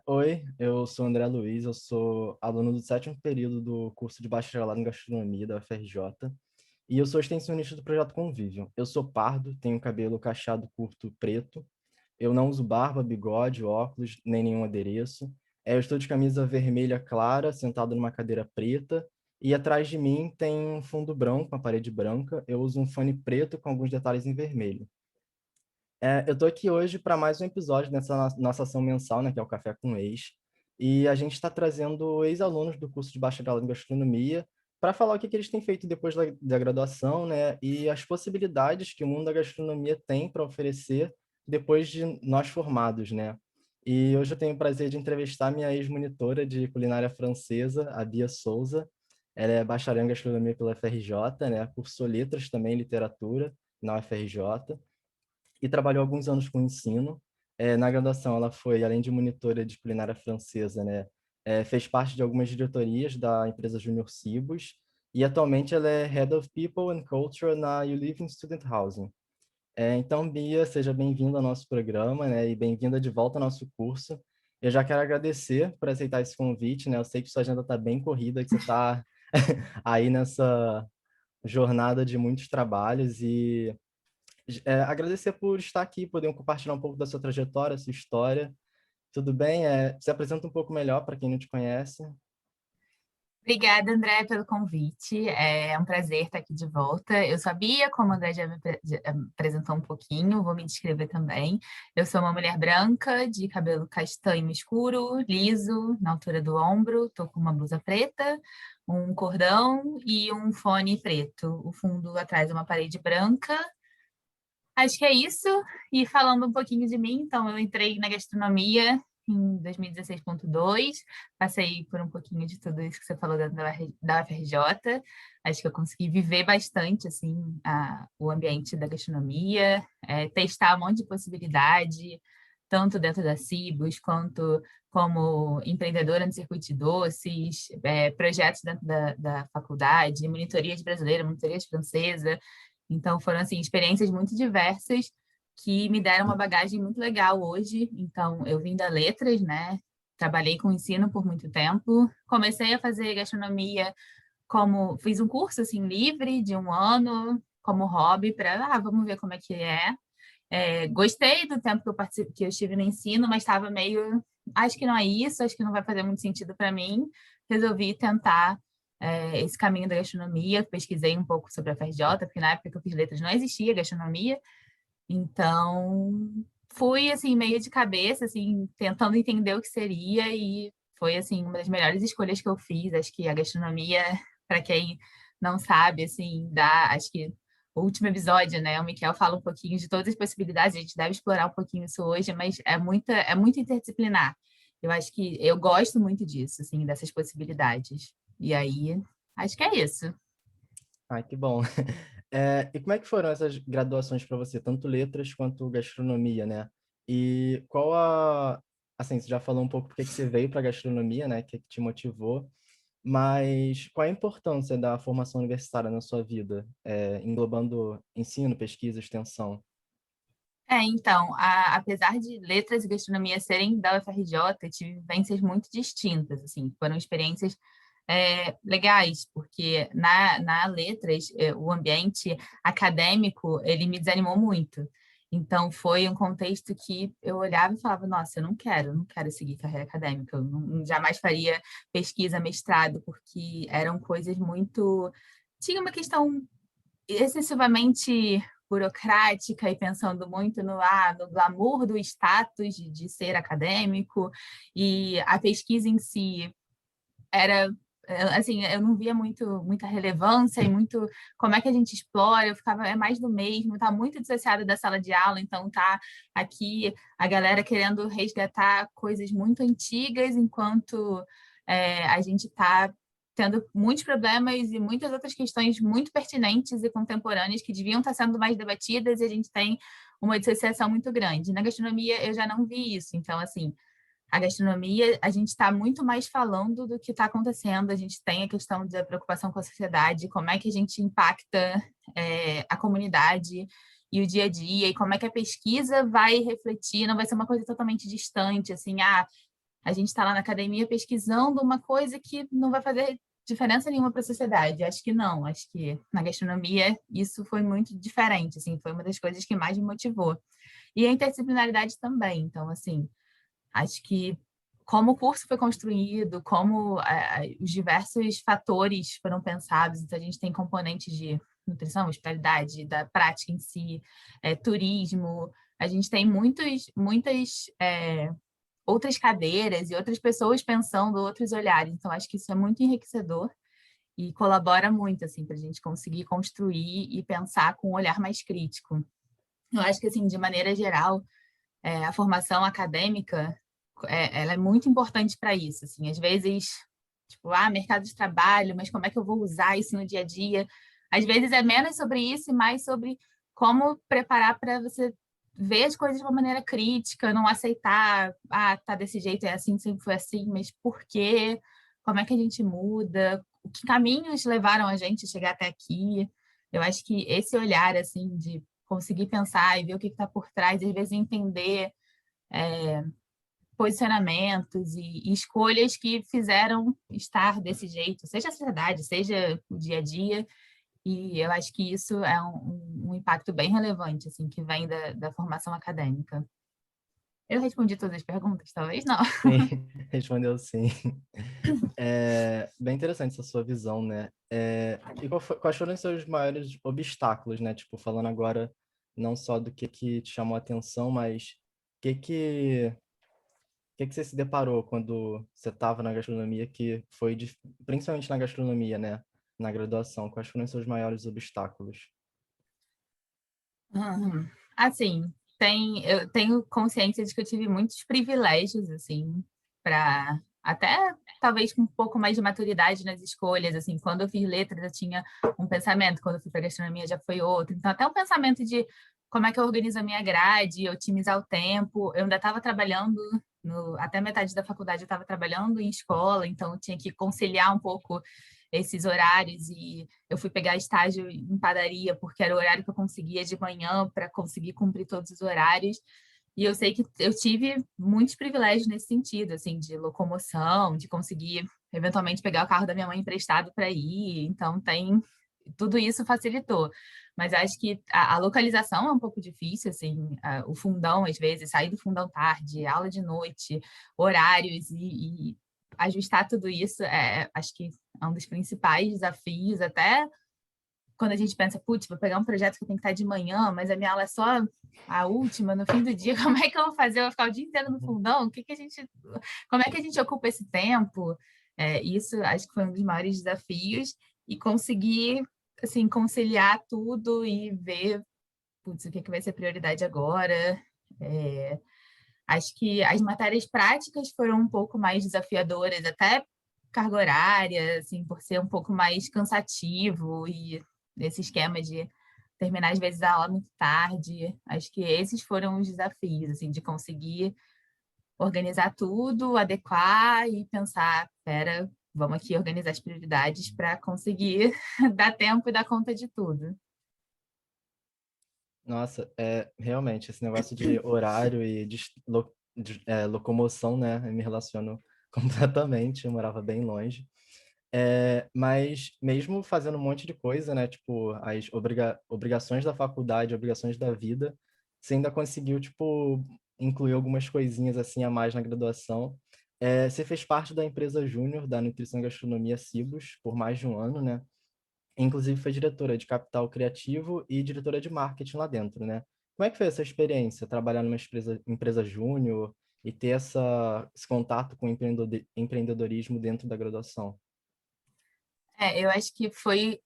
Oi, eu sou André Luiz, eu sou aluno do sétimo período do curso de bacharelado em gastronomia da UFRJ e eu sou extensionista do projeto Convívio. Eu sou pardo, tenho cabelo cacheado curto preto, eu não uso barba, bigode, óculos, nem nenhum adereço. Eu estou de camisa vermelha clara, sentado numa cadeira preta e atrás de mim tem um fundo branco, uma parede branca. Eu uso um fone preto com alguns detalhes em vermelho. Eu tô aqui hoje para mais um episódio dessa nossa ação mensal, né, que é o Café com Ex. E a gente está trazendo ex-alunos do curso de bacharelado em gastronomia para falar o que eles têm feito depois da graduação, né, e as possibilidades que o mundo da gastronomia tem para oferecer depois de nós formados, né. E hoje eu tenho o prazer de entrevistar minha ex-monitora de culinária francesa, a Bia Souza. Ela é bacharel em gastronomia pela UFRJ, né, cursou letras também, literatura na UFRJ e trabalhou alguns anos com ensino. Na graduação, ela foi, além de monitora de culinária francesa, né, fez parte de algumas diretorias da empresa Junior Cibos, e atualmente ela é Head of People and Culture na You Live in Student Housing. Então, Bia, seja bem-vinda ao nosso programa, né, e bem-vinda de volta ao nosso curso. Eu já quero agradecer por aceitar esse convite, né? Eu sei que sua agenda está bem corrida, que você está aí nessa jornada de muitos trabalhos e agradecer por estar aqui, poder compartilhar um pouco da sua trajetória, sua história. Tudo bem? Se apresenta um pouco melhor para quem não te conhece. Obrigada, André, pelo convite. É um prazer estar aqui de volta. Eu sabia, como o André já apresentou um pouquinho, vou me descrever também. Eu sou uma mulher branca, de cabelo castanho escuro, liso, na altura do ombro. Estou com uma blusa preta, um cordão e um fone preto. O fundo atrás é uma parede branca. Acho que é isso. E falando um pouquinho de mim, então, eu entrei na gastronomia em 2016.2, passei por um pouquinho de tudo isso que você falou da UFRJ. Acho que eu consegui viver bastante assim o ambiente da gastronomia, testar um monte de possibilidade, tanto dentro da Cibos quanto como empreendedora no circuito de doces, projetos dentro da faculdade, monitorias brasileira, monitorias francesa. Então, foram assim, experiências muito diversas que me deram uma bagagem muito legal hoje. Então, eu vim da letras, né? Trabalhei com ensino por muito tempo. Comecei a fazer gastronomia como... Fiz um curso, assim, livre de um ano, como hobby, para, vamos ver como é que é. Gostei do tempo que que eu estive no ensino, mas estava meio... Acho que não é isso, acho que não vai fazer muito sentido para mim. Resolvi tentar esse caminho da gastronomia, pesquisei um pouco sobre a FRJ, porque na época que eu fiz letras não existia gastronomia, então fui assim meio de cabeça, assim, tentando entender o que seria e foi assim uma das melhores escolhas que eu fiz. Acho que a gastronomia, para quem não sabe, assim, acho que o último episódio, né, o Miquel fala um pouquinho de todas as possibilidades, a gente deve explorar um pouquinho isso hoje, mas é muito interdisciplinar. Eu acho que eu gosto muito disso, assim, dessas possibilidades. E aí, acho que é isso. Ai, que bom. E como é que foram essas graduações para você, tanto letras quanto gastronomia, né? E qual assim, você já falou um pouco porque que você veio para gastronomia, né? O que te motivou, mas qual a importância da formação universitária na sua vida, englobando ensino, pesquisa, extensão? Então, apesar de letras e gastronomia serem da UFRJ, eu tive vivências muito distintas, assim, foram experiências legais, porque na letras, o ambiente acadêmico, ele me desanimou muito. Então, foi um contexto que eu olhava e falava, nossa, eu não quero seguir carreira acadêmica, eu jamais faria pesquisa, mestrado, porque eram coisas muito... Tinha uma questão excessivamente burocrática e pensando muito no glamour do status de ser acadêmico, e a pesquisa em si era assim, eu não via muita relevância e muito como é que a gente explora, eu ficava, é mais do mesmo, tá muito dissociado da sala de aula, então tá aqui a galera querendo resgatar coisas muito antigas, enquanto a gente tá tendo muitos problemas e muitas outras questões muito pertinentes e contemporâneas que deviam estar sendo mais debatidas, e a gente tem uma dissociação muito grande. Na gastronomia eu já não vi isso, então assim, a gastronomia, a gente está muito mais falando do que está acontecendo, a gente tem a questão da preocupação com a sociedade, como é que a gente impacta a comunidade, e o dia a dia, e como é que a pesquisa vai refletir, não vai ser uma coisa totalmente distante, assim, a gente está lá na academia pesquisando uma coisa que não vai fazer diferença nenhuma para a sociedade. Acho que não, acho que na gastronomia isso foi muito diferente, assim, foi uma das coisas que mais me motivou. E a interdisciplinaridade também, então, assim, acho que como o curso foi construído, como os diversos fatores foram pensados, então a gente tem componentes de nutrição, hospitalidade, da prática em si, turismo, a gente tem muitas outras cadeiras e outras pessoas pensando outros olhares, então acho que isso é muito enriquecedor e colabora muito assim para a gente conseguir construir e pensar com um olhar mais crítico. Eu acho que assim, de maneira geral, a formação acadêmica ela é muito importante para isso. Assim, às vezes, tipo, mercado de trabalho, mas como é que eu vou usar isso no dia a dia? Às vezes é menos sobre isso e mais sobre como preparar para você ver as coisas de uma maneira crítica, não aceitar, tá desse jeito, é assim, sempre foi assim, mas por quê? Como é que a gente muda? Que caminhos levaram a gente a chegar até aqui? Eu acho que esse olhar, assim, de conseguir pensar e ver o que está por trás, às vezes entender posicionamentos e escolhas que fizeram estar desse jeito, seja a sociedade, seja o dia a dia, e eu acho que isso é um impacto bem relevante, assim, que vem da formação acadêmica. Eu respondi todas as perguntas? Talvez não. Sim, respondeu sim. É bem interessante essa sua visão, né? E quais foram os seus maiores obstáculos, né? Tipo, falando agora não só do que te chamou a atenção, mas o que você se deparou quando você estava na gastronomia, que foi, principalmente na gastronomia, né? Na graduação, quais foram os seus maiores obstáculos? Assim, eu tenho consciência de que eu tive muitos privilégios, assim, para até talvez com um pouco mais de maturidade nas escolhas, assim, quando eu fiz letras eu tinha um pensamento, quando eu fui para gastronomia já foi outro, então até o pensamento de como é que eu organizo a minha grade, otimizar o tempo, eu ainda estava trabalhando, até metade da faculdade eu estava trabalhando em escola, então eu tinha que conciliar um pouco esses horários e eu fui pegar estágio em padaria porque era o horário que eu conseguia de manhã para conseguir cumprir todos os horários. E eu sei que eu tive muitos privilégios nesse sentido, assim, de locomoção, de conseguir eventualmente pegar o carro da minha mãe emprestado para ir. Então tudo isso facilitou. Mas acho que a localização é um pouco difícil, assim, o fundão, às vezes, sair do fundão tarde, aula de noite, horários e ajustar tudo isso, acho que é um dos principais desafios, até quando a gente pensa, putz, vou pegar um projeto que tem que estar de manhã, mas a minha aula é só a última, no fim do dia, como é que eu vou fazer? Eu vou ficar o dia inteiro no fundão? Como é que a gente ocupa esse tempo? Isso acho que foi um dos maiores desafios e conseguir, assim, conciliar tudo e ver, putz, o que vai ser prioridade agora. Acho que as matérias práticas foram um pouco mais desafiadoras, até carga horária, assim, por ser um pouco mais cansativo e esse esquema de terminar às vezes a aula muito tarde. Acho que esses foram os desafios, assim, de conseguir organizar tudo, adequar e pensar, espera, vamos aqui organizar as prioridades para conseguir dar tempo e dar conta de tudo. Nossa, realmente, esse negócio de horário e locomoção, né? Eu me relaciono completamente, eu morava bem longe. Mas mesmo fazendo um monte de coisa, né? Tipo, as obrigações da faculdade, obrigações da vida, você ainda conseguiu, tipo, incluir algumas coisinhas assim a mais na graduação. Você fez parte da empresa júnior da Nutrição e Gastronomia Cibus por mais de um ano, né? Inclusive foi diretora de capital criativo e diretora de marketing lá dentro, né? Como é que foi essa experiência, trabalhar numa empresa júnior e ter esse contato com o empreendedorismo dentro da graduação? Eu acho que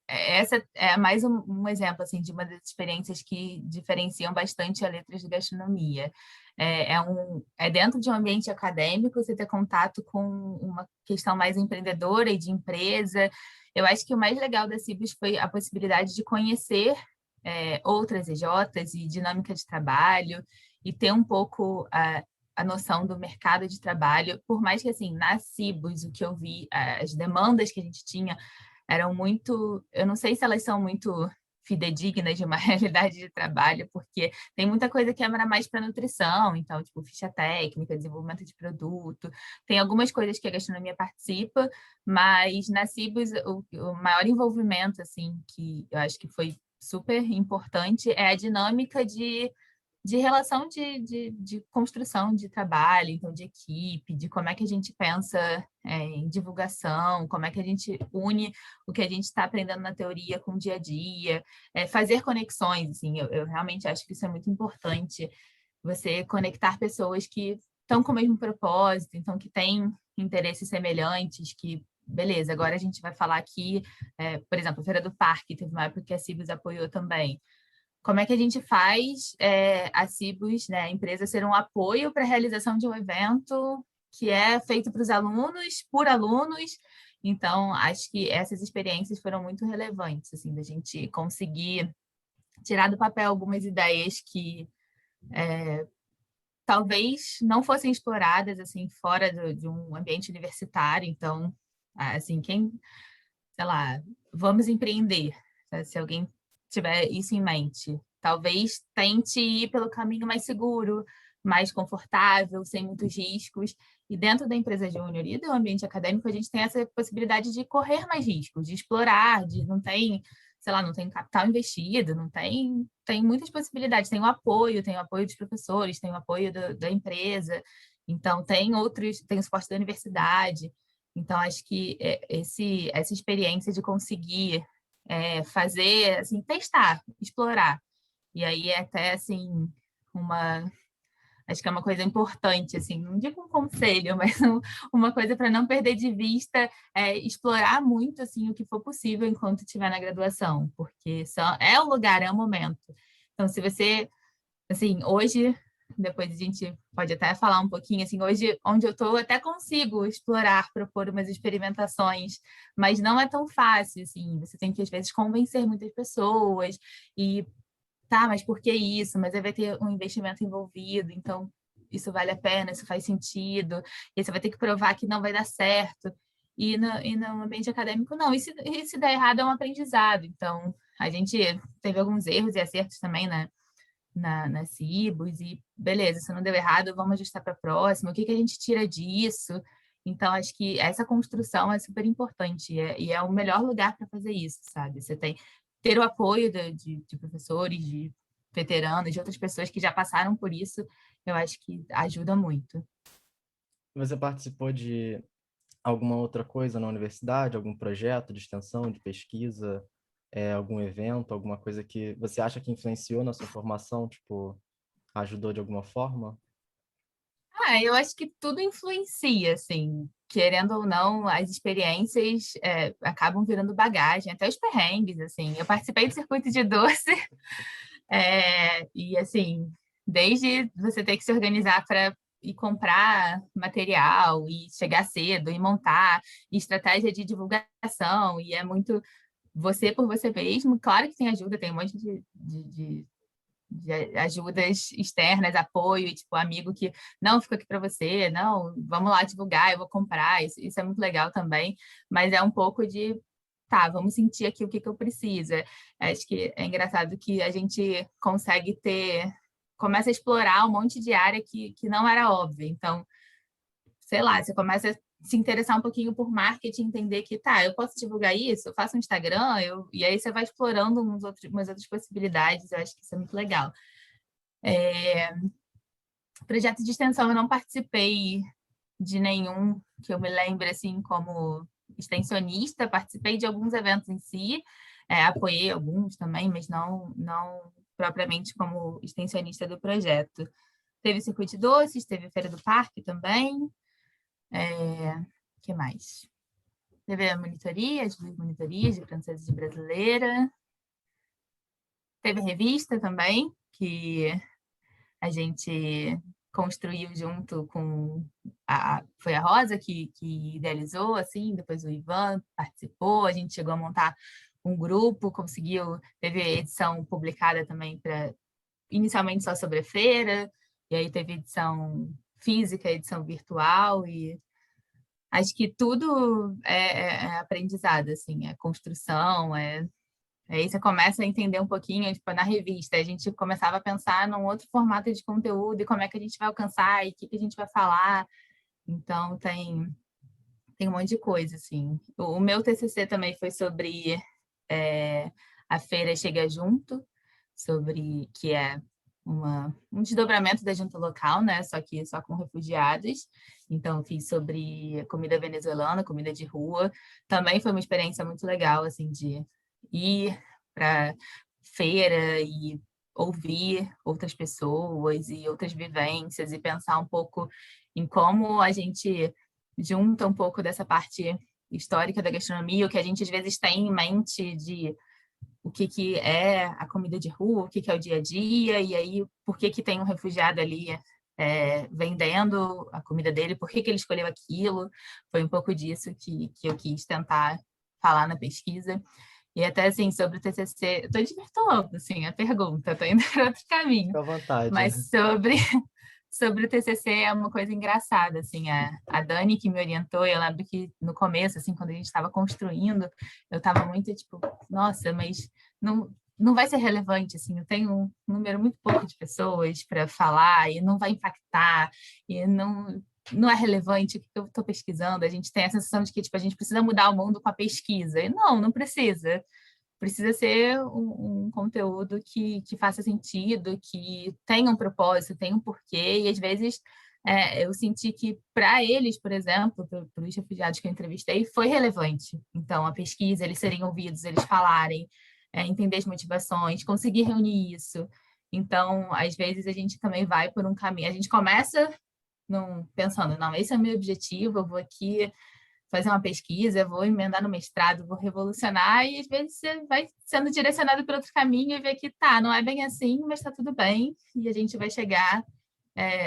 essa é mais um exemplo assim de uma das experiências que diferenciam bastante a letras de gastronomia. É dentro de um ambiente acadêmico você ter contato com uma questão mais empreendedora e de empresa. Eu acho que o mais legal da Cibus foi a possibilidade de conhecer outras EJs e dinâmica de trabalho e ter um pouco a noção do mercado de trabalho, por mais que assim, na Cibus, o que eu vi, as demandas que a gente tinha eram muito, eu não sei se elas são muito fidedignas de uma realidade de trabalho, porque tem muita coisa que era mais para nutrição, então, tipo, ficha técnica, desenvolvimento de produto, tem algumas coisas que a gastronomia participa, mas na Cibus o maior envolvimento, assim, que eu acho que foi super importante é a dinâmica de relação de construção de trabalho, então de equipe, de como é que a gente pensa em divulgação, como é que a gente une o que a gente está aprendendo na teoria com o dia a dia, fazer conexões, assim, eu realmente acho que isso é muito importante, você conectar pessoas que estão com o mesmo propósito, então que têm interesses semelhantes, que beleza, agora a gente vai falar aqui, por exemplo, a Feira do Parque, teve uma época que a Cibus apoiou também, como é que a gente faz a Cibus, né, a empresa, ser um apoio para a realização de um evento que é feito para os alunos, por alunos. Então, acho que essas experiências foram muito relevantes, assim, da gente conseguir tirar do papel algumas ideias que talvez não fossem exploradas assim fora de um ambiente universitário. Então, assim, quem, sei lá, vamos empreender, tá? Se alguém tiver isso em mente, talvez tente ir pelo caminho mais seguro, mais confortável, sem muitos riscos. E dentro da empresa júnior e do ambiente acadêmico, a gente tem essa possibilidade de correr mais riscos, de explorar, de não tem, sei lá, não tem capital investido, não tem muitas possibilidades, tem o apoio dos professores, tem o apoio da empresa, então tem o suporte da universidade. Então, acho que essa experiência de conseguir fazer, assim, testar, explorar. E aí é até, assim, acho que é uma coisa importante, assim, não digo um conselho, mas uma coisa para não perder de vista, explorar muito, assim, o que for possível enquanto estiver na graduação, porque é o lugar, é o momento. Então, se você, assim, hoje, depois a gente pode até falar um pouquinho, assim, hoje, onde eu estou, até consigo explorar, propor umas experimentações, mas não é tão fácil, assim, você tem que, às vezes, convencer muitas pessoas e, tá, mas por que isso? Mas aí vai ter um investimento envolvido, então isso vale a pena, isso faz sentido, e aí você vai ter que provar que não vai dar certo. E no ambiente acadêmico, não. E se der errado, é um aprendizado. Então, a gente teve alguns erros e acertos também, né? Na Cibus, e beleza, se não deu errado, vamos ajustar para a próxima, o que a gente tira disso? Então, acho que essa construção é super importante, e é o melhor lugar para fazer isso, sabe? Você ter o apoio de professores, de veteranos, de outras pessoas que já passaram por isso, eu acho que ajuda muito. Você participou de alguma outra coisa na universidade, algum projeto de extensão, de pesquisa, algum evento, alguma coisa que você acha que influenciou na sua formação, tipo, ajudou de alguma forma? Eu acho que tudo influencia, assim, querendo ou não, as experiências acabam virando bagagem, até os perrengues, assim. Eu participei do circuito de doce, e assim, desde você ter que se organizar para ir comprar material, e chegar cedo, e montar, e estratégia de divulgação, e é muito você por você mesmo. Claro que tem ajuda, tem um monte de ajudas externas, apoio, tipo, amigo que não fica aqui para você, não, vamos lá divulgar, eu vou comprar, isso é muito legal também, mas é um pouco de, tá, vamos sentir aqui o que eu preciso. Acho que é engraçado que a gente começa a explorar um monte de área que não era óbvia, então, sei lá, você começa a se interessar um pouquinho por marketing, entender que, tá, eu posso divulgar isso, eu faço um Instagram, e aí você vai explorando umas outras possibilidades, eu acho que isso é muito legal. Projeto de extensão, eu não participei de nenhum que eu me lembre, assim, como extensionista, participei de alguns eventos em si, apoiei alguns também, mas não propriamente como extensionista do projeto. Teve Circuito de Doces, teve Feira do Parque também, que mais? Teve a monitoria, as duas monitorias de francesa e brasileira, teve a revista também, que a gente construiu junto com foi a Rosa que idealizou, assim, depois o Ivan participou, a gente chegou a montar um grupo, teve edição publicada também inicialmente só sobre a feira, e aí teve edição física, edição virtual, e acho que tudo é aprendizado, assim, é construção, Aí você começa a entender um pouquinho, tipo, na revista, a gente começava a pensar num outro formato de conteúdo e como é que a gente vai alcançar e o que que a gente vai falar. Então, tem um monte de coisa, assim. O meu TCC também foi sobre a Feira Chega Junto, sobre que é um desdobramento da junta local, né? Só que só com refugiados. Então, fiz sobre comida venezuelana, comida de rua. Também foi uma experiência muito legal, assim, de ir para feira e ouvir outras pessoas e outras vivências e pensar um pouco em como a gente junta um pouco dessa parte histórica da gastronomia, o que a gente às vezes tem em mente de o que, que é a comida de rua, o que, que é o dia a dia, e aí por que, que tem um refugiado ali vendendo a comida dele, por que, que ele escolheu aquilo. Foi um pouco disso que eu quis tentar falar na pesquisa. E até, assim, sobre o TCC, estou desvirtuando, assim, a pergunta, estou indo para outro caminho, Fica à vontade. mas sobre o TCC é uma coisa engraçada, assim, a Dani que me orientou, eu lembro que no começo, assim, quando a gente estava construindo, eu estava muito, tipo, nossa, mas não vai ser relevante, assim, eu tenho um número muito pouco de pessoas para falar e não vai impactar, e não é relevante o que eu estou pesquisando, a gente tem a sensação de que, tipo, a gente precisa mudar o mundo com a pesquisa, e não precisa. Precisa ser um conteúdo que faça sentido, que tenha um propósito, tenha um porquê, e às vezes eu senti que para eles, por exemplo, para os refugiados que eu entrevistei, foi relevante. Então, a pesquisa, eles serem ouvidos, eles falarem, entender as motivações, conseguir reunir isso. Então, às vezes, a gente também vai por um caminho. A gente começa pensando, não, esse é o meu objetivo, eu vou aqui fazer uma pesquisa, vou emendar no mestrado, vou revolucionar, e às vezes você vai sendo direcionado para outro caminho e vê que tá, não é bem assim, mas está tudo bem, e a gente vai chegar,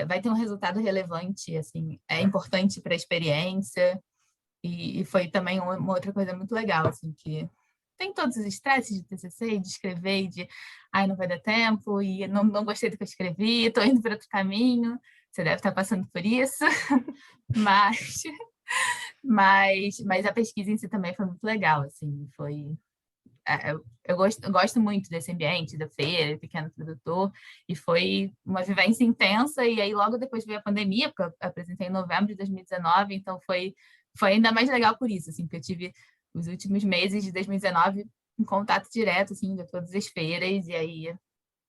vai ter um resultado relevante, assim, é importante para a experiência, e foi também uma outra coisa muito legal, assim, que tem todos os estresses de TCC, de escrever, e de, ai, não vai dar tempo, e não gostei do que eu escrevi, estou indo para outro caminho, você deve estar passando por isso, mas mas a pesquisa em si também foi muito legal, assim, eu gosto muito desse ambiente da feira, pequeno produtor, e foi uma vivência intensa, e aí logo depois veio a pandemia, porque eu apresentei em novembro de 2019, então foi ainda mais legal por isso, assim, porque eu tive os últimos meses de 2019 em contato direto, assim, de todas as feiras, e aí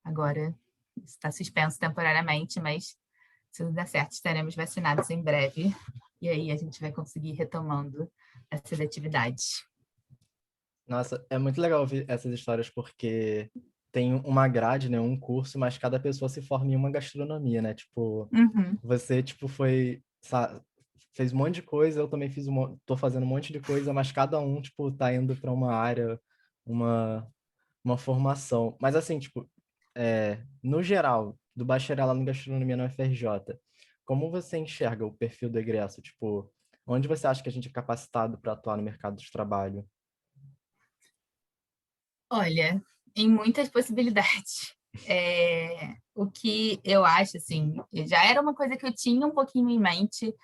agora está suspenso temporariamente, mas se tudo der certo, estaremos vacinados em breve. E aí a gente vai conseguir ir retomando essas atividades. Nossa, é muito legal ouvir essas histórias porque tem uma grade, né, um curso, mas cada pessoa se forma em uma gastronomia, né? Tipo, Uhum. você tipo fez um monte de coisa, eu também tô fazendo um monte de coisa, mas cada um tipo tá indo para uma área, uma uma formação. Mas assim, tipo, no geral, do bacharelado em gastronomia na UFRJ, como você enxerga o perfil do egresso? Tipo, onde você acha que a gente é capacitado para atuar no mercado de trabalho? Olha, em muitas possibilidades. O que eu acho, assim, já era uma coisa que eu tinha um pouquinho em mente,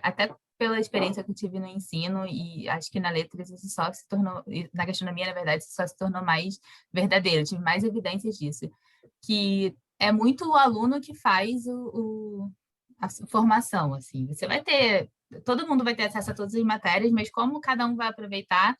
até pela experiência que eu tive no ensino, e acho que na letras isso só se tornou, na gastronomia, na verdade, isso só se tornou mais verdadeiro, eu tive mais evidências disso, que é muito o aluno que faz a formação, assim, você vai ter, todo mundo vai ter acesso a todas as matérias, mas como cada um vai aproveitar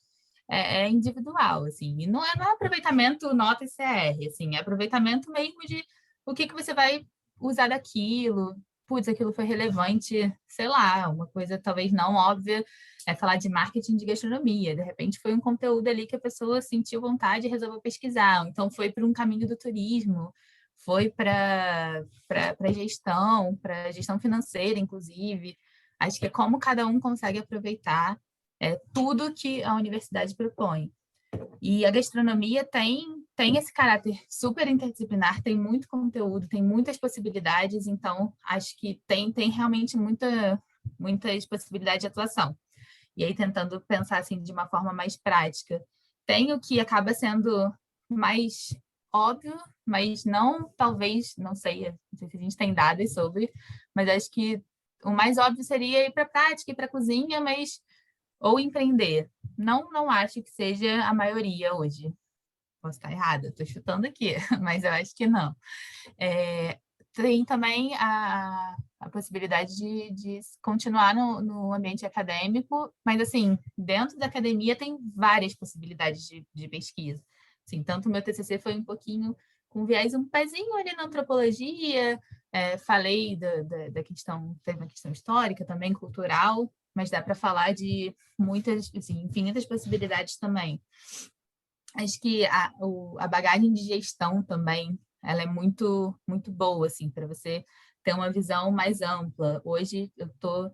é individual, assim, e não é aproveitamento nota e CR, assim, é aproveitamento mesmo de o que você vai usar daquilo, putz, aquilo foi relevante, sei lá, uma coisa talvez não óbvia, é falar de marketing de gastronomia, de repente foi um conteúdo ali que a pessoa sentiu vontade e resolveu pesquisar, então foi para um caminho do turismo, foi para gestão financeira, inclusive, acho que é como cada um consegue aproveitar tudo que a universidade propõe. E a gastronomia tem esse caráter super interdisciplinar, tem muito conteúdo, tem muitas possibilidades, então acho que tem realmente muitas possibilidades de atuação. E aí, tentando pensar assim de uma forma mais prática, tem o que acaba sendo mais óbvio, mas não, talvez, não sei se a gente tem dados sobre, mas acho que o mais óbvio seria ir para a prática, ir para a cozinha, mas ou empreender. Não acho que seja a maioria hoje. posso estar errada, estou chutando aqui, mas eu acho que não. Tem também a possibilidade de continuar no ambiente acadêmico, mas, assim, dentro da academia tem várias possibilidades de pesquisa. Assim, tanto o meu TCC foi um pouquinho com viés, um pezinho ali na antropologia, falei da questão, teve uma questão histórica também, cultural, mas dá para falar de muitas, assim, infinitas possibilidades também. Acho que a bagagem de gestão também, ela é muito, muito boa, assim, para você ter uma visão mais ampla. Hoje eu estou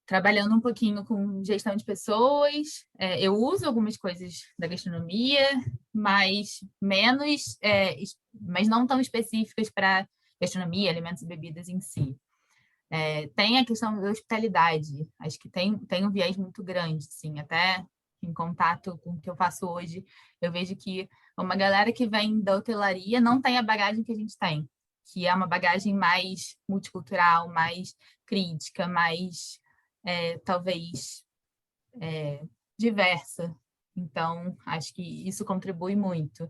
trabalhando um pouquinho com gestão de pessoas, eu uso algumas coisas da gastronomia, mas menos, mas não tão específicas para gastronomia, alimentos e bebidas em si. Tem a questão da hospitalidade, acho que tem um viés muito grande, sim, até em contato com o que eu faço hoje, eu vejo que uma galera que vem da hotelaria não tem a bagagem que a gente tem, que é uma bagagem mais multicultural, mais crítica, mais, talvez, diversa. Então, acho que isso contribui muito.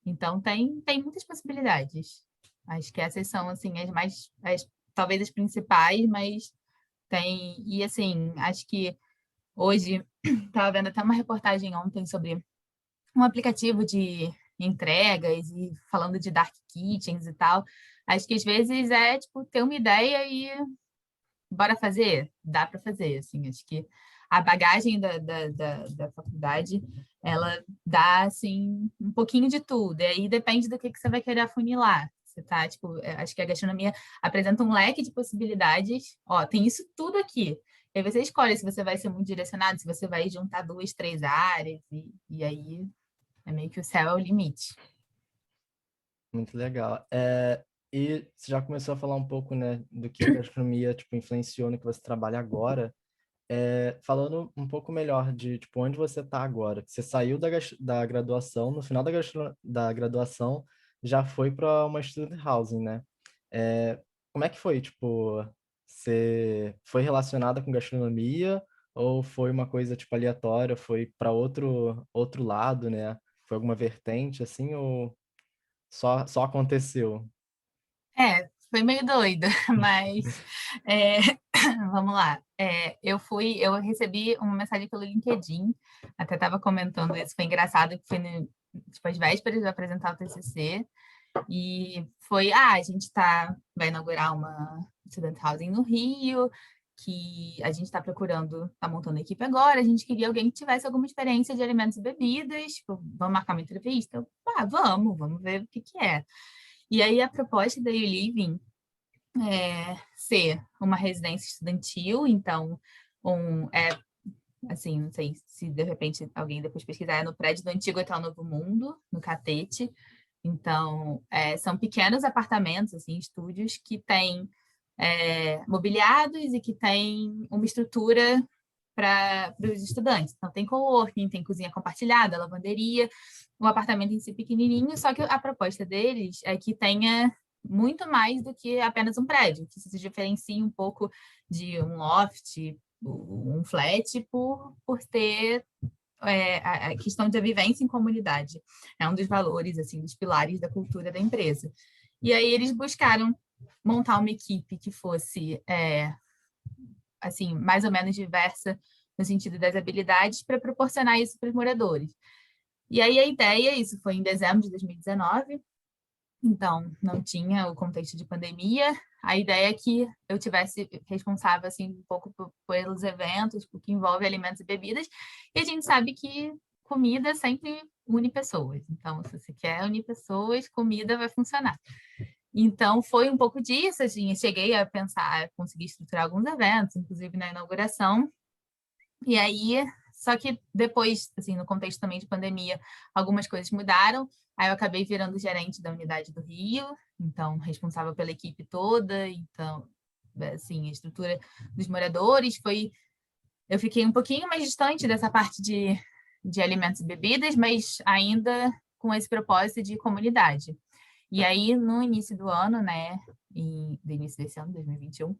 Então, tem muitas possibilidades. Acho que essas são, assim, talvez as principais, mas tem... E, assim, acho que hoje, estava vendo até uma reportagem ontem sobre um aplicativo de entregas e falando de dark kitchens e tal. Acho que, às vezes, tipo, ter uma ideia e bora fazer? Dá para fazer, assim. Acho que a bagagem da faculdade, ela dá, assim, um pouquinho de tudo. E aí depende do que você vai querer afunilar. Você tá, tipo, acho que a gastronomia apresenta um leque de possibilidades. Ó, tem isso tudo aqui. E aí você escolhe se você vai ser muito direcionado, se você vai juntar 2, 3 áreas, e aí é meio que o céu é o limite. Muito legal. E você já começou a falar um pouco, né, do que a gastronomia, tipo, influenciou no que você trabalha agora. Falando um pouco melhor de, tipo, onde você está agora. Você saiu da graduação, no final da graduação, já foi para uma student housing, né? Como é que foi? Tipo, você foi relacionada com gastronomia ou foi uma coisa, tipo, aleatória? Foi para outro lado, né? Foi alguma vertente, assim, ou só aconteceu? Foi meio doido, mas é, vamos lá. Eu recebi uma mensagem pelo LinkedIn, até estava comentando isso, foi engraçado que foi tipo, às vésperas de eu apresentar o TCC, e foi, a gente vai inaugurar uma student housing no Rio, que a gente está procurando, está montando a equipe agora, a gente queria alguém que tivesse alguma experiência de alimentos e bebidas, tipo, vamos marcar uma entrevista? Vamos ver o que é. E aí a proposta da YouLiving é ser uma residência estudantil, então, assim, não sei se de repente alguém depois pesquisar, é no prédio do antigo Hotel Novo Mundo, no Catete. Então, são pequenos apartamentos, assim, estúdios que têm mobiliados e que têm uma estrutura para os estudantes. Então, tem coworking, tem cozinha compartilhada, lavanderia, o apartamento em si pequenininho, só que a proposta deles é que tenha muito mais do que apenas um prédio, que se diferencie um pouco de um loft, um flat, por ter a questão da vivência em comunidade. É um dos valores, assim, dos pilares da cultura da empresa. E aí eles buscaram montar uma equipe que fosse assim, mais ou menos diversa no sentido das habilidades para proporcionar isso para os moradores. E aí a ideia, isso foi em dezembro de 2019, então não tinha o contexto de pandemia. A ideia é que eu tivesse responsável assim um pouco pelos eventos, porque envolve alimentos e bebidas, e a gente sabe que comida sempre une pessoas. Então, se você quer unir pessoas, comida vai funcionar. Então, foi um pouco disso, assim, eu cheguei a pensar, a conseguir estruturar alguns eventos, inclusive na inauguração, e aí, só que depois, assim, no contexto também de pandemia, algumas coisas mudaram, aí eu acabei virando gerente da unidade do Rio, então, responsável pela equipe toda, então, assim, a estrutura dos moradores foi... Eu fiquei um pouquinho mais distante dessa parte de alimentos e bebidas, mas ainda com esse propósito de comunidade. E aí, no início do ano, né, do início desse ano, 2021,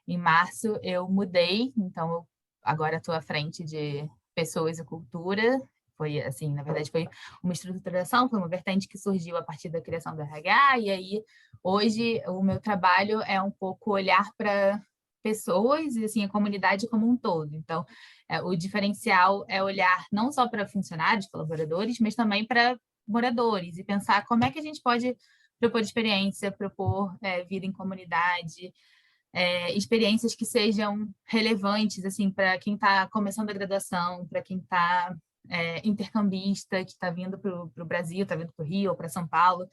em março, eu mudei, então eu agora estou à frente de pessoas e cultura, foi assim, na verdade foi uma estruturação, foi uma vertente que surgiu a partir da criação do RH, e aí hoje o meu trabalho é um pouco olhar para pessoas e assim a comunidade como um todo. Então, o diferencial é olhar não só para funcionários, colaboradores, mas também para moradores e pensar como é que a gente pode propor experiência, propor vida em comunidade, experiências que sejam relevantes assim para quem está começando a graduação, para quem está intercambista, que está vindo para o Brasil, está vindo para o Rio ou para São Paulo,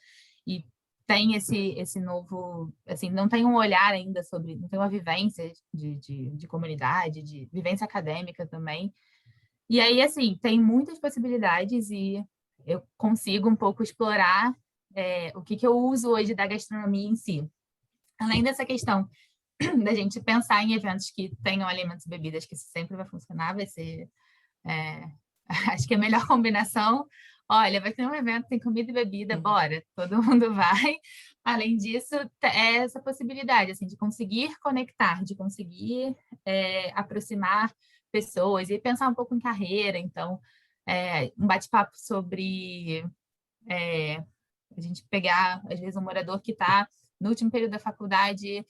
e tem esse novo, assim, não tem um olhar ainda sobre, não tem uma vivência de comunidade, de vivência acadêmica também. E aí, assim, tem muitas possibilidades e eu consigo um pouco explorar o que eu uso hoje da gastronomia em si. Além dessa questão da gente pensar em eventos que tenham alimentos e bebidas, que isso sempre vai funcionar, vai ser... acho que é a melhor combinação. Olha, vai ter um evento, tem comida e bebida, bora, todo mundo vai. Além disso, é essa possibilidade assim, de conseguir conectar, de conseguir aproximar pessoas e pensar um pouco em carreira. Então, um bate-papo sobre a gente pegar, às vezes, um morador que está no último período da faculdade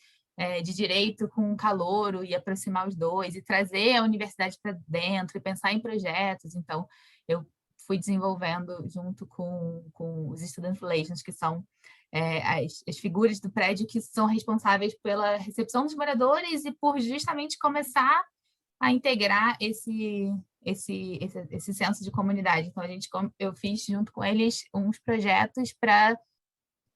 de direito com um calouro e aproximar os dois e trazer a universidade para dentro e pensar em projetos. Então, eu fui desenvolvendo junto com os student relations, que são as figuras do prédio que são responsáveis pela recepção dos moradores e por justamente começar a integrar esse senso de comunidade. Então, eu fiz junto com eles uns projetos para,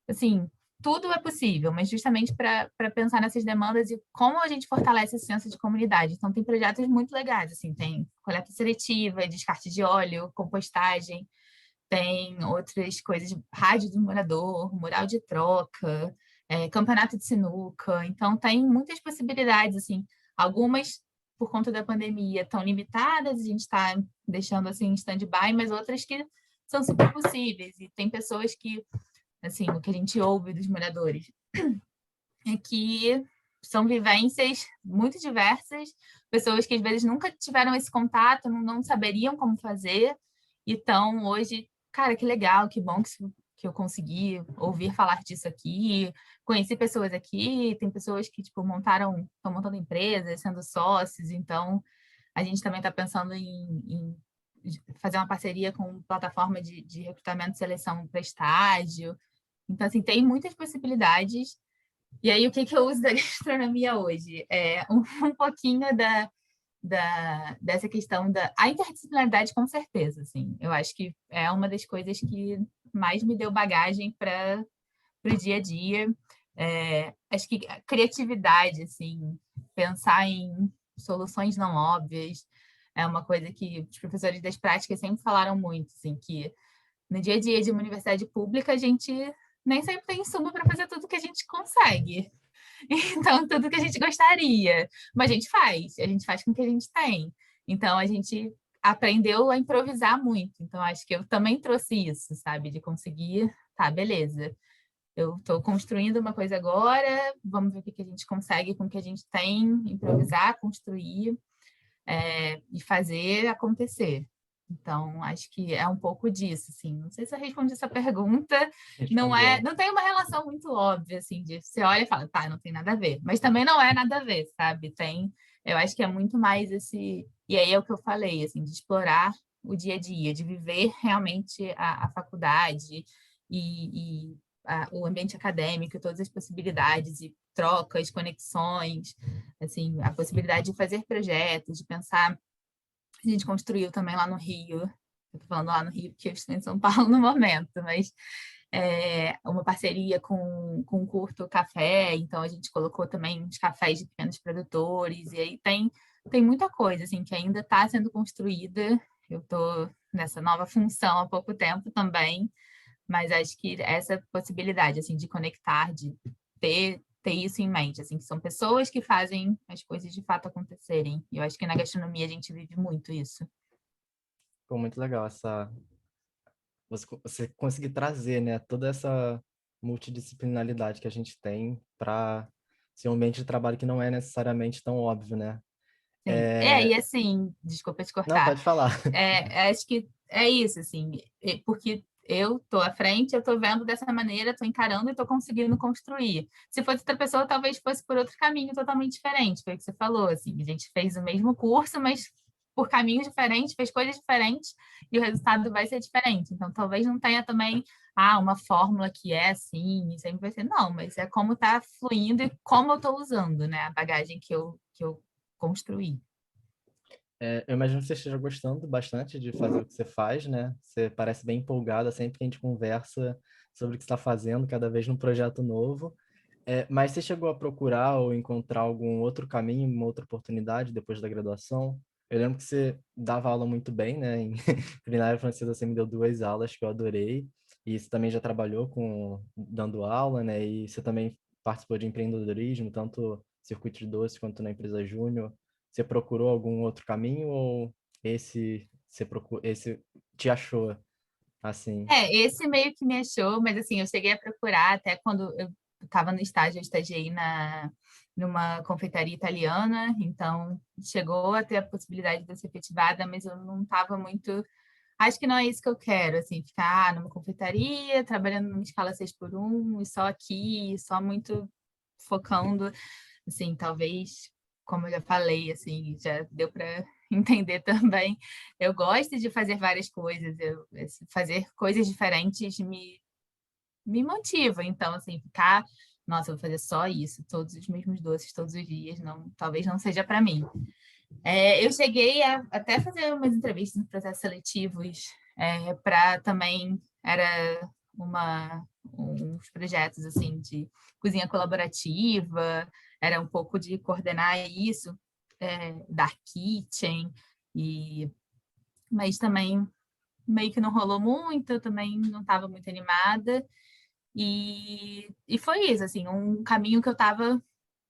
assim, tudo é possível, mas justamente para pensar nessas demandas e como a gente fortalece esse senso de comunidade. Então, tem projetos muito legais, assim, tem coleta seletiva, descarte de óleo, compostagem, tem outras coisas, rádio do morador, mural de troca, campeonato de sinuca. Então, tem muitas possibilidades, assim, algumas por conta da pandemia estão limitadas, a gente está deixando assim em stand-by, mas outras que são super possíveis. E tem pessoas que, assim, o que a gente ouve dos moradores é que são vivências muito diversas, pessoas que às vezes nunca tiveram esse contato, não saberiam como fazer, e estão hoje, cara, que legal, que bom que eu consegui ouvir falar disso aqui, conheci pessoas aqui, tem pessoas que tipo estão montando empresas, sendo sócios, então a gente também está pensando em fazer uma parceria com plataforma de recrutamento e seleção para estágio. Então, assim, tem muitas possibilidades. E aí, o que eu uso da gastronomia hoje? Um pouquinho dessa questão a interdisciplinaridade, com certeza, assim. Eu acho que é uma das coisas que mais me deu bagagem para o dia a dia. Acho que a criatividade, assim, pensar em soluções não óbvias, é uma coisa que os professores das práticas sempre falaram muito, assim, que no dia a dia de uma universidade pública, a gente nem sempre tem insumo para fazer tudo que a gente consegue. Então, tudo que a gente gostaria. Mas a gente faz com o que a gente tem. Então, a gente aprendeu a improvisar muito. Então, acho que eu também trouxe isso, sabe? De conseguir, tá, beleza. Eu estou construindo uma coisa agora, vamos ver o que a gente consegue com o que a gente tem, improvisar, construir e fazer acontecer. Então, acho que é um pouco disso, assim. Não sei se eu respondi essa pergunta. Respondeu. Não tem uma relação muito óbvia, assim, de você olha e fala, tá, não tem nada a ver. Mas também não é nada a ver, sabe? Eu acho que é muito mais esse... E aí é o que eu falei, assim, de explorar o dia a dia, de viver realmente a faculdade o ambiente acadêmico, todas as possibilidades e trocas, conexões, assim, a possibilidade de fazer projetos, de pensar. A gente construiu também lá no Rio, eu estou falando lá no Rio porque eu estou em São Paulo no momento, mas uma parceria com o Curto Café, então a gente colocou também uns cafés de pequenos produtores, e aí tem muita coisa assim, que ainda está sendo construída. Eu estou nessa nova função há pouco tempo também, mas acho que essa possibilidade assim, de conectar, de ter isso em mente, assim, que são pessoas que fazem as coisas de fato acontecerem. E eu acho que na gastronomia a gente vive muito isso. Ficou muito legal você conseguir trazer, né, toda essa multidisciplinaridade que a gente tem para ser um ambiente de trabalho que não é necessariamente tão óbvio, né? Sim. E assim, desculpa te Não, cortar. pode falar. Acho que é isso, assim, porque eu tô à frente, eu tô vendo dessa maneira, tô encarando e tô conseguindo construir. Se fosse outra pessoa, talvez fosse por outro caminho totalmente diferente, foi o que você falou, assim, a gente fez o mesmo curso, mas por caminhos diferentes, fez coisas diferentes e o resultado vai ser diferente. Então, talvez não tenha também uma fórmula que é assim, e sempre vai ser, não, mas é como tá fluindo e como eu tô usando, né, a bagagem que eu construí. Eu imagino que você esteja gostando bastante de fazer o que você faz, né? Você parece bem empolgada sempre que a gente conversa sobre o que está fazendo, cada vez num projeto novo. Mas você chegou a procurar ou encontrar algum outro caminho, uma outra oportunidade depois da graduação? Eu lembro que você dava aula muito bem, né? Em culinária francesa você me deu 2 aulas que eu adorei. E você também já trabalhou dando aula, né? E você também participou de empreendedorismo, tanto circuito de doce quanto na empresa Júnior. Você procurou algum outro caminho ou esse te achou assim? Esse meio que me achou, mas assim, eu cheguei a procurar até quando eu estava no estágio, eu estagiei numa confeitaria italiana, então chegou a ter a possibilidade de eu ser efetivada, mas eu não estava muito. Acho que não é isso que eu quero, assim, ficar numa confeitaria, trabalhando numa escala 6x1, e só aqui, só muito focando, assim, talvez, como eu já falei, assim, já deu para entender também. Eu gosto de fazer várias coisas, fazer coisas diferentes me motiva. Então, assim, ficar, nossa, eu vou fazer só isso, todos os mesmos doces, todos os dias, não, talvez não seja para mim. Eu cheguei a até fazer umas entrevistas em processos seletivos para também era uns projetos assim de cozinha colaborativa, era um pouco de coordenar isso, dark kitchen, e mas também meio que não rolou muito, eu também não estava muito animada, e foi isso, assim, um caminho que eu estava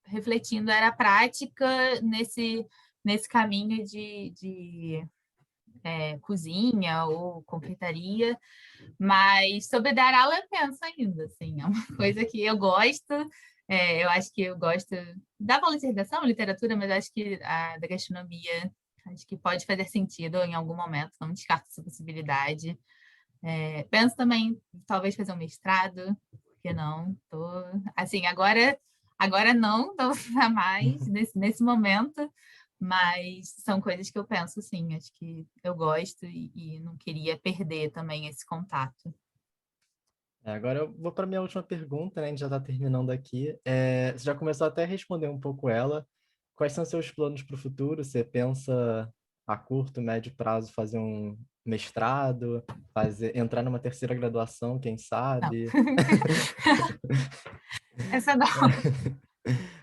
refletindo era a prática nesse caminho de cozinha ou confeitaria, mas sobre dar aula eu penso ainda, assim, é uma coisa que eu gosto, eu acho que eu gosto da valorização, literatura, mas acho que a da gastronomia, acho que pode fazer sentido em algum momento, não descarto essa possibilidade. Penso também, talvez, fazer um mestrado, por que não? Assim, agora não, não mais, nesse momento, mas são coisas que eu penso, sim, acho que eu gosto e não queria perder também esse contato. Agora eu vou para minha última pergunta, né? A gente já está terminando aqui. Você já começou até a responder um pouco ela. Quais são seus planos para o futuro? Você pensa a curto, médio prazo fazer um mestrado, entrar numa terceira graduação, quem Não, sabe? essa não.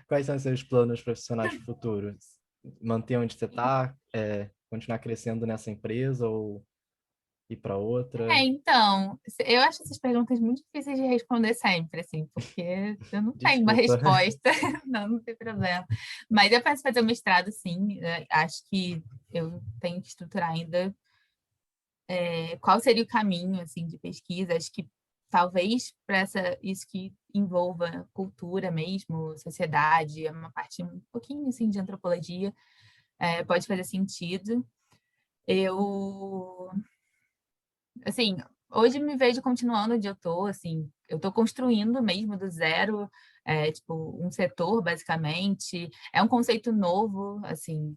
Quais são seus planos profissionais para o futuro? Manter onde você está, continuar crescendo nessa empresa ou ir para outra? Então, eu acho essas perguntas muito difíceis de responder sempre, assim, porque eu não tenho uma Desculpa. resposta, não tem problema. Mas eu penso em fazer o mestrado, sim, acho que eu tenho que estruturar ainda qual seria o caminho, assim, de pesquisa. Acho que talvez para isso que envolva cultura mesmo, sociedade, é uma parte um pouquinho, assim, de antropologia, pode fazer sentido. Eu Assim, hoje me vejo continuando onde eu tô, assim, eu tô construindo mesmo do zero, tipo, um setor, basicamente. É um conceito novo, assim,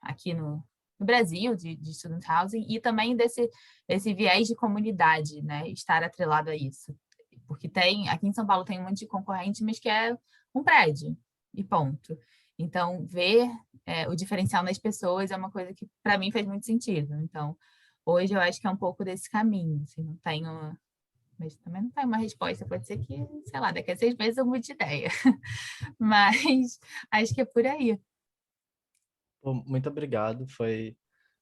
aqui no Brasil, de student housing, e também desse viés de comunidade, né, estar atrelado a isso. Porque aqui em São Paulo tem um monte de concorrente, mas que é um prédio, e ponto. Então, ver o diferencial nas pessoas é uma coisa que, para mim, faz muito sentido. Então, hoje eu acho que é um pouco desse caminho, assim, não tenho, mas também não tenho uma resposta, pode ser que, sei lá, daqui a 6 meses eu mude de ideia, mas acho que é por aí. Pô, muito obrigado, foi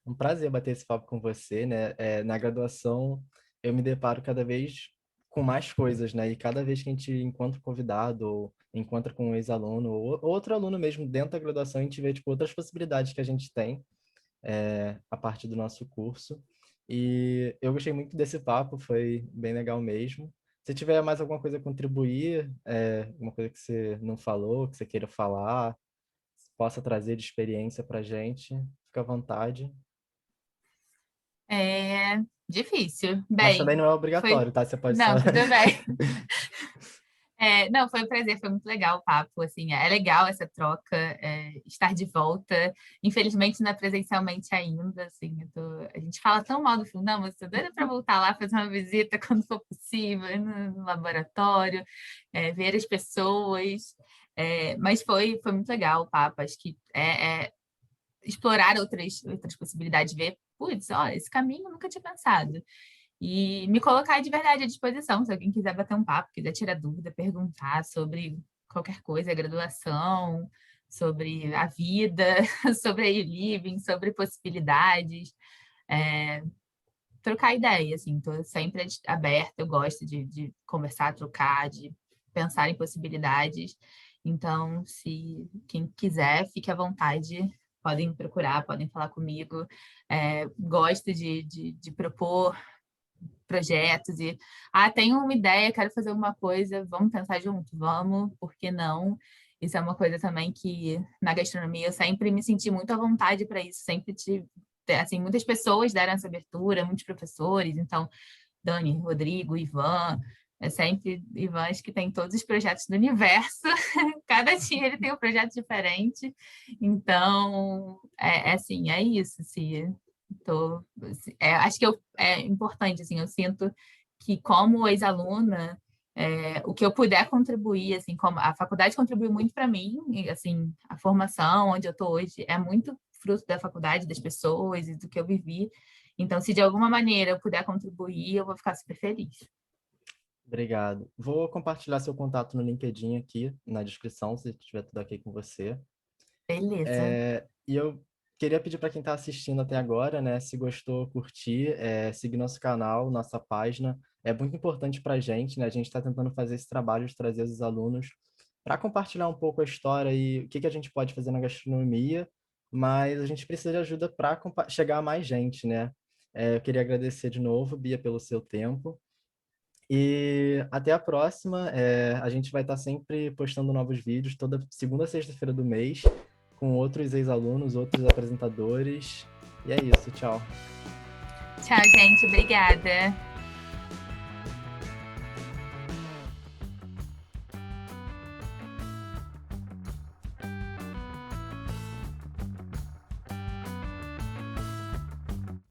um prazer bater esse papo com você, né? Na graduação, eu me deparo cada vez com mais coisas, né? E cada vez que a gente encontra um convidado, ou encontra com um ex-aluno, ou outro aluno mesmo dentro da graduação, a gente vê, tipo, outras possibilidades que a gente tem a partir do nosso curso. E eu gostei muito desse papo, foi bem legal mesmo. Se tiver mais alguma coisa a contribuir, alguma coisa que você não falou, que você queira falar, possa trazer de experiência para gente, fica à vontade. É difícil. Mas também Bem, não é foi. obrigatório, tá? Você pode só. Não, tudo bem. Não, foi um prazer, foi muito legal o papo, assim, é legal essa troca, estar de volta, infelizmente não é presencialmente ainda, assim, a gente fala tão mal do filme, não, mas tô doida para voltar lá, fazer uma visita quando for possível, ir no laboratório, ver as pessoas, mas foi muito legal o papo, acho que explorar outras possibilidades, ver, putz, ó, esse caminho eu nunca tinha pensado. E me colocar de verdade à disposição, se alguém quiser bater um papo, quiser tirar dúvida, perguntar sobre qualquer coisa, a graduação, sobre a vida, sobre a e-living, sobre possibilidades, é, trocar ideia, assim, estou sempre aberta, eu gosto de conversar, trocar, de pensar em possibilidades. Então, se quem quiser, fique à vontade, podem me procurar, podem falar comigo. Gosto de propor projetos e tenho uma ideia, quero fazer alguma coisa, vamos pensar junto, vamos, por que não? Isso é uma coisa também que na gastronomia eu sempre me senti muito à vontade para isso, sempre tive, assim, muitas pessoas deram essa abertura, muitos professores, então Dani, Rodrigo, Ivan, sempre Ivan, acho que tem todos os projetos do universo, cada dia ele tem um projeto diferente, então assim, é isso, se acho que é importante, assim, eu sinto que como ex-aluna, o que eu puder contribuir, assim, como a faculdade contribuiu muito para mim, e, assim, a formação onde eu estou hoje é muito fruto da faculdade, das pessoas e do que eu vivi. Então, se de alguma maneira eu puder contribuir, eu vou ficar super feliz. Obrigado. Vou compartilhar seu contato no LinkedIn aqui na descrição, se tiver tudo ok com você. Beleza. E eu queria pedir para quem está assistindo até agora, né, se gostou, curtir, seguir nosso canal, nossa página. É muito importante para a gente, né? A gente está tentando fazer esse trabalho de trazer os alunos para compartilhar um pouco a história e o que a gente pode fazer na gastronomia, mas a gente precisa de ajuda para chegar a mais gente, né? Eu queria agradecer de novo, Bia, pelo seu tempo. E até a próxima. A gente vai estar sempre postando novos vídeos toda segunda e sexta-feira do mês, com outros ex-alunos, outros apresentadores. E é isso, tchau. Tchau, gente. Obrigada.